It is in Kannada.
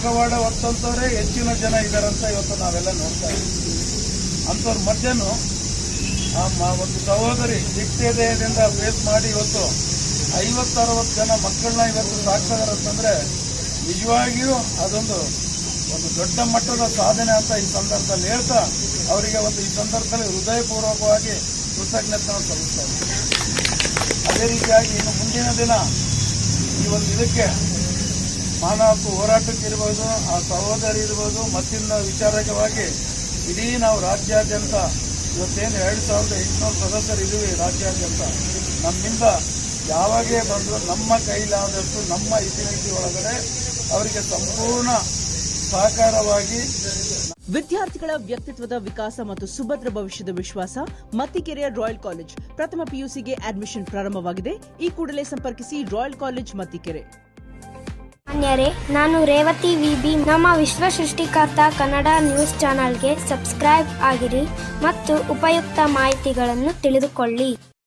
ಮುಖವಾಡ ಹೊತ್ತಂತವರೇ ಹೆಚ್ಚಿನ ಜನ ಇದ್ದಾರಂತ ಇವತ್ತು ನಾವೆಲ್ಲ ನೋಡ್ತಾ ಇದ್ದೀವಿ. ಅಂಥವ್ರ ಮಧ್ಯನೂ ಒಂದು ಸಹೋದರಿ ದಿಗ್ವಿಜಯದಿಂದ ಫೇಸ್ ಮಾಡಿ ಇವತ್ತು 50-60 ಜನ ಮಕ್ಕಳನ್ನ ಇವತ್ತು ಸಾಕ್ತಿದಾರಂತಂದ್ರೆ ನಿಜವಾಗಿಯೂ ಅದೊಂದು ದೊಡ್ಡ ಮಟ್ಟದ ಸಾಧನೆ ಅಂತ ಈ ಸಂದರ್ಭದಲ್ಲಿ ಹೇಳ್ತಾ ಅವರಿಗೆ ಈ ಸಂದರ್ಭದಲ್ಲಿ ಹೃದಯಪೂರ್ವಕವಾಗಿ ಕೃತಜ್ಞತೆ ಸಲ್ಲಿಸ್ತಾ ಇದ್ದೀವಿ. ಅದೇ ರೀತಿಯಾಗಿ ಇನ್ನು ಮುಂದಿನ ದಿನ ಈ ಇದಕ್ಕೆ ಮಾನವ ಹಕ್ಕು ಹೋರಾಟಕ್ಕೆ ಇರ್ಬೋದು, ಆ ಸಹೋದರಿ ಇರ್ಬೋದು, ಮತ್ತಿನ್ನ ವಿಚಾರವಾಗಿ ಇಡೀ ನಾವು ರಾಜ್ಯಾದ್ಯಂತ ಇವತ್ತೇನು 2800 ಸದಸ್ಯರು ಇದ್ದೀವಿ ರಾಜ್ಯಾದ್ಯಂತ. ನಮ್ಮಿಂದ ಯಾವಾಗೇ ಬಂದರೂ ನಮ್ಮ ಕೈಲಾದಷ್ಟು ನಮ್ಮ ಇತಿಮಿತಿ ಒಳಗಡೆ ಅವರಿಗೆ ಸಂಪೂರ್ಣ ಸಹಕಾರವಾಗಿ ವಿದ್ಯಾರ್ಥಿಗಳ ವ್ಯಕ್ತಿತ್ವದ ವಿಕಾಸ ಮತ್ತು ಸುಭದ್ರ ಭವಿಷ್ಯದ ವಿಶ್ವಾಸ ಮತ್ತಿಕೆರೆಯ ರಾಯಲ್ ಕಾಲೇಜ್ ಪ್ರಥಮ ಪಿಯುಸಿಗೆ ಅಡ್ಮಿಷನ್ ಪ್ರಾರಂಭವಾಗಿದೆ. ಈ ಕೂಡಲೇ ಸಂಪರ್ಕಿಸಿ ರಾಯಲ್ ಕಾಲೇಜ್ ಮತ್ತಿಕೆರೆ. ಮಾನ್ಯರೇ, ನಾನು ರೇವತಿ ವಿಬಿ. ನಮ್ಮ ವಿಶ್ವ ಸೃಷ್ಟಿಕರ್ತ ಕನ್ನಡ ನ್ಯೂಸ್ ಚಾನೆಲ್ಗೆ ಸಬ್ಸ್ಕ್ರೈಬ್ ಆಗಿರಿ ಮತ್ತು ಉಪಯುಕ್ತ ಮಾಹಿತಿಗಳನ್ನು ತಿಳಿದುಕೊಳ್ಳಿ.